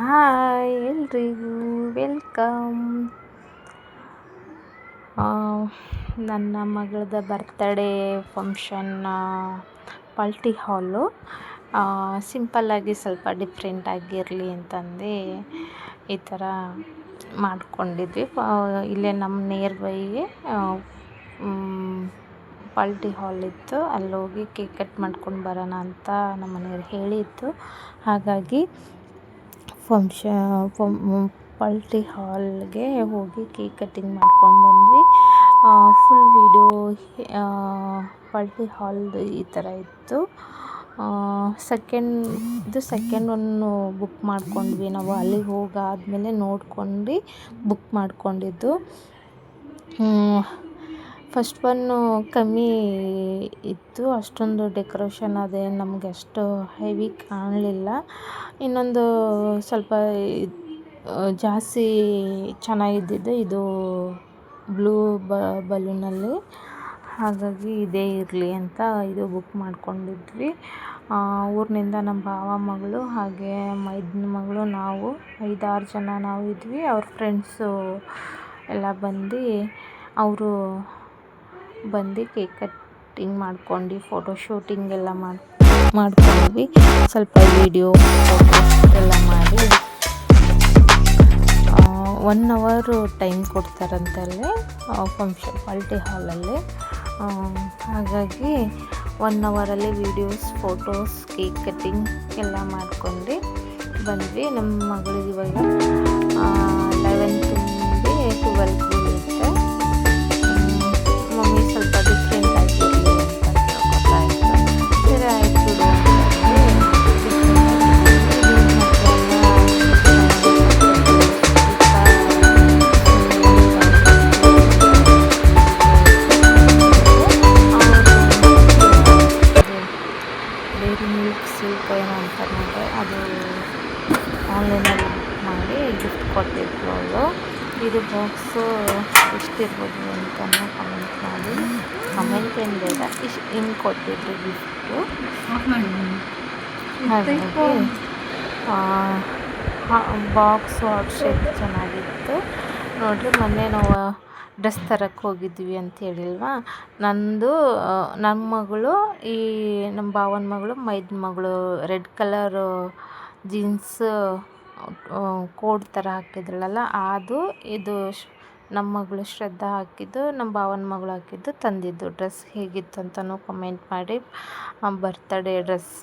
Hi ಎಲ್ರಿಗೂ welcome. ನನ್ನ ಮಗಳದ birthday function party ಹಾಲು ಸಿಂಪಲ್ಲಾಗಿ ಸ್ವಲ್ಪ ಡಿಫ್ರೆಂಟಾಗಿರಲಿ ಅಂತಂದು ಈ ಥರ ಮಾಡ್ಕೊಂಡಿದ್ವಿ. ಇಲ್ಲೇ ನಮ್ಮ ನಿಯರ್ ಬೈಗೆ ಪಾರ್ಟಿ ಹಾಲ್ ಇತ್ತು, ಅಲ್ಲೋಗಿ ಕೇಕ್ ಕಟ್ ಮಾಡ್ಕೊಂಡು ಬರೋಣ ಅಂತ ನಮ್ಮ ಮನೆಯವ್ರು ಹೇಳಿತ್ತು. ಹಾಗಾಗಿ ಪಾರ್ಟಿ ಹಾಲ್ಗೆ ಹೋಗಿ ಕೇಕ್ ಕಟ್ಟಿಂಗ್ ಮಾಡ್ಕೊಂಡು ಬಂದ್ವಿ. ಫುಲ್ ವಿಡಿಯೋ ಪಾರ್ಟಿ ಹಾಲ್ದು ಈ ಥರ ಇತ್ತು. ಸೆಕೆಂಡ್ ಒನ್ನು ಬುಕ್ ಮಾಡ್ಕೊಂಡ್ವಿ ನಾವು. ಅಲ್ಲಿಗೆ ಹೋಗಾದ್ಮೇಲೆ ನೋಡ್ಕೊಂಡು ಬುಕ್ ಮಾಡ್ಕೊಂಡಿದ್ದು. ಫಸ್ಟ್ ಒನ್ನು ಕಮ್ಮಿ ಇತ್ತು, ಅಷ್ಟೊಂದು ಡೆಕೋರೇಷನ್ ಅದೇ ನಮಗೆ ಅಷ್ಟು ಹೆವಿ ಕಾಣಲಿಲ್ಲ. ಇನ್ನೊಂದು ಸ್ವಲ್ಪ ಜಾಸ್ತಿ ಚೆನ್ನಾಗಿದ್ದಿದ್ದು ಇದು ಬ್ಲೂ ಬಲೂನಲ್ಲಿ. ಹಾಗಾಗಿ ಇದೇ ಇರಲಿ ಅಂತ ಇದು ಬುಕ್ ಮಾಡ್ಕೊಂಡಿದ್ವಿ. ಊರಿನಿಂದ ನಮ್ಮ ಭಾವ ಮಗಳು ಹಾಗೆ ಮೈದನ ಮಗಳು ನಾವು 5-6 ಜನ ನಾವು ಇದ್ವಿ. ಅವ್ರ ಫ್ರೆಂಡ್ಸು ಎಲ್ಲ ಅವರು ಬಂದು ಕೇಕ್ ಕಟ್ಟಿಂಗ್ ಮಾಡ್ಕೊಂಡು ಫೋಟೋ ಶೂಟಿಂಗ್ ಎಲ್ಲ ಮಾಡ್ಕೊಂಡ್ವಿ. ಸ್ವಲ್ಪ ವಿಡಿಯೋ ಫೋಟೋಸ್ ಎಲ್ಲ ಮಾಡಿ 1 hour ಟೈಮ್ ಕೊಡ್ತಾರಂತಲ್ಲಿ ಫಂಕ್ಷನ್ ಪಾರ್ಟಿ ಹಾಲಲ್ಲಿ. ಹಾಗಾಗಿ 1 hour videos photos cake cutting ಎಲ್ಲ ಮಾಡ್ಕೊಂಡು ಬಂದ್ವಿ. ನಮ್ಮ ಮಗಳಿಗೆ ಇವಾಗ 11 ತುಂಬಿ 12 ಬೀಳುತ್ತೆ. ಮಮ್ಮಿ ಸ್ವಲ್ಪ ಡಿಫ್ರೆಂಟ್ ಆಗಿರಲಿ ಅಂತ ಗೊತ್ತಾಯಿತು. ಸರಿ ಆಯಿತು ಸಿಲ್ಕ್ ಏನೋ ಅಂತಾರೆ ನೋಡಿ, ಅದು ಆನ್ಲೈನಲ್ಲಿ ಬುಕ್ ಮಾಡಿ ಗಿಫ್ಟ್ ಕೊಟ್ಟಿದ್ರು ಅವಳು. ಇದು ಬಾಕ್ಸು ಎಷ್ಟಿರ್ಬೋದು ಅಂತಲೂ ಕಮೆಂಟ್ ಮಾಡಿ. ಕಮೆಂಟ್ ಏನು ಬೇಡ, ಹಿಂಗೆ ಕೊಟ್ಟಿದ್ರು ಗಿಫ್ಟು. ಹಾಗಾಗಿ ಬಾಕ್ಸು ಔಟ್ ಶೇಪ್ ಚೆನ್ನಾಗಿತ್ತು ನೋಡಿರಿ. ಮೊನ್ನೆ ನಾವು ಡ್ರೆಸ್ ತರಕ್ಕೆ ಹೋಗಿದ್ವಿ ಅಂತ ಹೇಳಿಲ್ವಾ, ನಮ್ಮ ಮಗಳು ನಮ್ಮ ಭಾವನ ಮಗಳು ಮೈದನ ಮಗಳು ರೆಡ್ ಕಲರ್ ಜೀನ್ಸ್ ಕೋಡ್ ಥರ ಹಾಕಿದ್ರಲ್ಲ, ಅದು ಇದು ನಮ್ಮ ಮಗಳು ಶ್ರದ್ಧಾ ಹಾಕಿದ್ದು, ನಮ್ಮ ಭಾವನ ಮಗಳು ಹಾಕಿದ್ದು ತಂದಿದ್ದು ಡ್ರೆಸ್ ಹೇಗಿತ್ತು ಅಂತಲೂ ಕಮೆಂಟ್ ಮಾಡಿ. ಬರ್ತ್ಡೇ ಡ್ರೆಸ್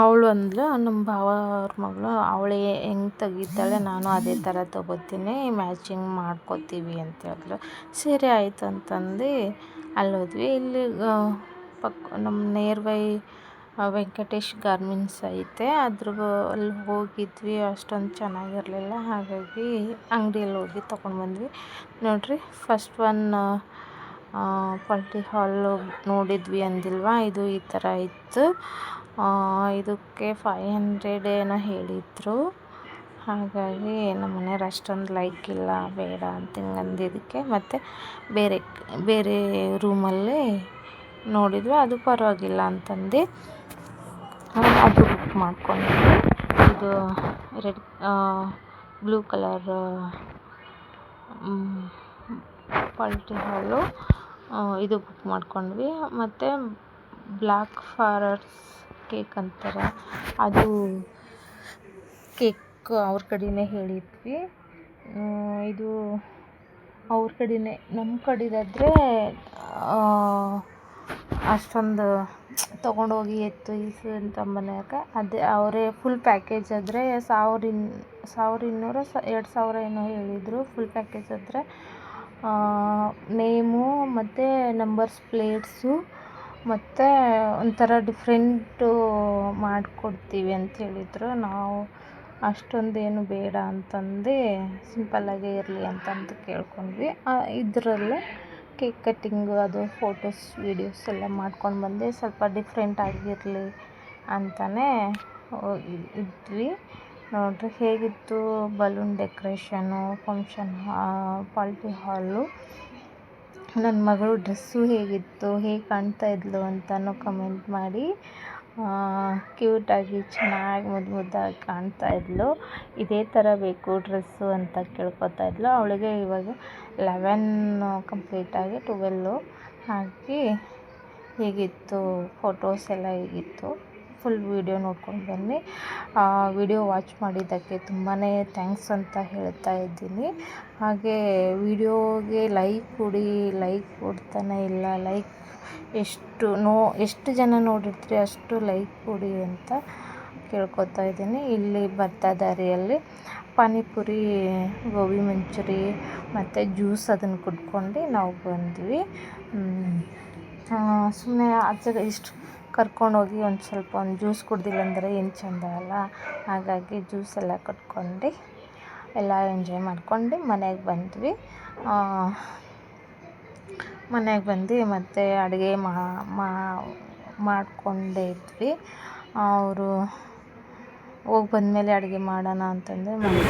ಅವಳು ಅಂದ್ಲು, ನಮ್ಮ ಭಾವ ಅವ್ರ ಮಗಳು ಅವಳು ಹೆಂಗೆ ತೆಗಿತಾಳೆ ನಾನು ಅದೇ ಥರ ತೊಗೋತೀನಿ, ಮ್ಯಾಚಿಂಗ್ ಮಾಡ್ಕೋತೀವಿ ಅಂತ ಹೇಳಿದ್ರು. ಸರಿ ಆಯಿತು ಅಂತಂದು ಅಲ್ಲೋದ್ವಿ. ಇಲ್ಲಿ ನಮ್ಮ ನಿಯರ್ ಬೈ ವೆಂಕಟೇಶ್ ಗಾರ್ಮೆಂಟ್ಸ್ ಐತೆ, ಅಲ್ಲಿ ಹೋಗಿದ್ವಿ. ಅಷ್ಟೊಂದು ಚೆನ್ನಾಗಿರಲಿಲ್ಲ, ಹಾಗಾಗಿ ಅಂಗಡಿಯಲ್ಲಿ ಹೋಗಿ ತೊಗೊಂಡು ಬಂದ್ವಿ. ನೋಡಿರಿ, ಫಸ್ಟ್ ಒನ್ ಪಾರ್ಟಿ ಹಾಲು ನೋಡಿದ್ವಿ ಅಂದಿಲ್ವಾ, ಇದು ಈ ಥರ ಇತ್ತು. ಇದಕ್ಕೆ 500 ಏನೋ ಹೇಳಿದರು. ಹಾಗಾಗಿ ನಮ್ಮ ಮನೆಯವ್ರು ಅಷ್ಟೊಂದು ಲೈಕ್ ಇಲ್ಲ, ಬೇಡ ಅಂತ ಹಿಂಗೆ ಅಂದಿದ್ದಕ್ಕೆ ಮತ್ತು ಬೇರೆ ರೂಮಲ್ಲಿ ನೋಡಿದ್ವಿ, ಅದು ಪರವಾಗಿಲ್ಲ ಅಂತಂದು ಅದು ಬುಕ್ ಮಾಡ್ಕೊಂಡ್ವಿ. ಇದು ಬ್ಲೂ ಕಲರ್ ಪಾರ್ಟಿ ಹಾಲು ಇದು ಬುಕ್ ಮಾಡ್ಕೊಂಡ್ವಿ. ಮತ್ತು ಬ್ಲ್ಯಾಕ್ ಫಾರೆಸ್ಟ್ ಕೇಕ್ ಅಂತಾರೆ, ಅದು ಕೇಕ್ ಅವ್ರ ಕಡೆಯೇ ಹೇಳಿದ್ವಿ. ಇದು ಅವ್ರ ಕಡೆಯೇ, ನಮ್ಮ ಕಡೆದಾದರೆ ಅಷ್ಟೊಂದು ತೊಗೊಂಡೋಗಿ ಎತ್ತು ಈಸು ಅಂತ ಮನೆಯಾಗ ಅದೇ ಅವರೇ ಫುಲ್ ಪ್ಯಾಕೇಜ್ ಆದರೆ 1200 ಏನೋ ಹೇಳಿದರು. ಫುಲ್ ಪ್ಯಾಕೇಜ್ ಆದರೆ ನೇಮು ಮತ್ತು ನಂಬರ್ಸ್ ಪ್ಲೇಟ್ಸು ಮತ್ತು ಒಂಥರ ಡಿಫ್ರೆಂಟು ಮಾಡಿಕೊಡ್ತೀವಿ ಅಂತ ಹೇಳಿದರು. ನಾವು ಅಷ್ಟೊಂದೇನು ಬೇಡ ಅಂತಂದು ಸಿಂಪಲ್ಲಾಗೇ ಇರಲಿ ಅಂತಂದು ಕೇಳ್ಕೊಂಡ್ವಿ. ಇದರಲ್ಲೇ ಕೇಕ್ ಕಟ್ಟಿಂಗು ಅದು ಫೋಟೋಸ್ ವೀಡಿಯೋಸ್ ಎಲ್ಲ ಮಾಡ್ಕೊಂಡು ಬಂದೆ. ಸ್ವಲ್ಪ ಡಿಫ್ರೆಂಟ್ ಆಗಿರಲಿ ಅಂತಲೇ ಇದ್ವಿ. ನೋಡಿರಿ ಹೇಗಿತ್ತು ಬಲೂನ್ ಡೆಕೋರೇಷನು ಫಂಕ್ಷನ್ ಪಾರ್ಟಿ ಹಾಲು. ನನ್ನ ಮಗಳು ಡ್ರೆಸ್ಸು ಹೇಗಿತ್ತು, ಹೇಗೆ ಕಾಣ್ತಾ ಇದ್ಲು ಅಂತಲೂ ಕಮೆಂಟ್ ಮಾಡಿ. ಕ್ಯೂಟಾಗಿ ಚೆನ್ನಾಗಿ ಮುದ್ದಾಗಿ ಕಾಣ್ತಾ ಇದ್ಲು. ಇದೇ ಥರ ಬೇಕು ಡ್ರೆಸ್ಸು ಅಂತ ಕೇಳ್ಕೊತಾ ಇದ್ಲು. ಅವಳಿಗೆ ಇವಾಗ 11 ಕಂಪ್ಲೀಟಾಗಿ 12 ಹಾಕಿ ಹೀಗಿತ್ತು ಫೋಟೋಸ್ ಎಲ್ಲ ಹೀಗಿತ್ತು. ಫುಲ್ ವೀಡಿಯೋ ನೋಡ್ಕೊಂಡು ಬನ್ನಿ. ವಿಡಿಯೋ ವಾಚ್ ಮಾಡಿದ್ದಕ್ಕೆ ತುಂಬಾ ಥ್ಯಾಂಕ್ಸ್ ಅಂತ ಹೇಳ್ತಾ ಇದ್ದೀನಿ. ಹಾಗೆ ವಿಡಿಯೋಗೆ ಲೈಕ್ ಕೊಡಿ, ಲೈಕ್ ಕೊಡ್ತಾನೆ ಇಲ್ಲ. ಲೈಕ್ ಎಷ್ಟು ಜನ ನೋಡಿರ್ತೀರಿ ಅಷ್ಟು ಲೈಕ್ ಕೊಡಿ ಅಂತ ಕೇಳ್ಕೊತಾ ಇದ್ದೀನಿ. ಇಲ್ಲಿ ಬರ್ತಾ ದಾರಿಯಲ್ಲಿ ಪಾನಿಪುರಿ, ಗೋಬಿ ಮಂಚೂರಿ ಮತ್ತು ಜ್ಯೂಸ್ ಅದನ್ನು ಕುಡ್ಕೊಂಡು ನಾವು ಬಂದ್ವಿ. ಸುಮ್ಮನೆ ಆಚೆಗೆ ಇಷ್ಟು ಕರ್ಕೊಂಡೋಗಿ ಒಂದು ಜ್ಯೂಸ್ ಕುಡ್ದಿಲ್ಲ ಅಂದರೆ ಏನು ಚೆಂದ ಅಲ್ಲ. ಹಾಗಾಗಿ ಜ್ಯೂಸ್ ಎಲ್ಲ ಕುಡ್ಕೊಂಡು ಎಲ್ಲ ಎಂಜಾಯ್ ಮಾಡ್ಕೊಂಡು ಮನೆಗೆ ಬಂದ್ವಿ. ಮನೆಗೆ ಬಂದು ಮತ್ತು ಅಡುಗೆ ಮಾಡಿಕೊಂಡೇ ಇದ್ವಿ. ಅವರು ಹೋಗಿ ಬಂದಮೇಲೆ ಅಡುಗೆ ಮಾಡೋಣ ಅಂತಂದರೆ 9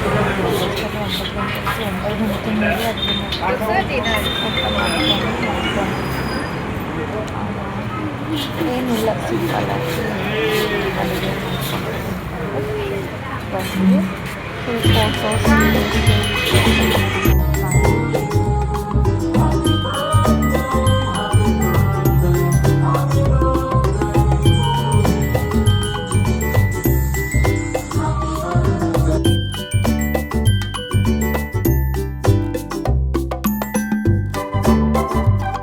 ಗಂಟೆ ಮೇಲೆ ಅಡುಗೆ ಏನಿಲ್ಲ, ಸಿಂಪಲ್ಲಾಗಿ ಅಡುಗೆ ಮಾಡ್ಕೊಂಡು ಬಂದ್ವಿ. ಫೋಟೋಸ್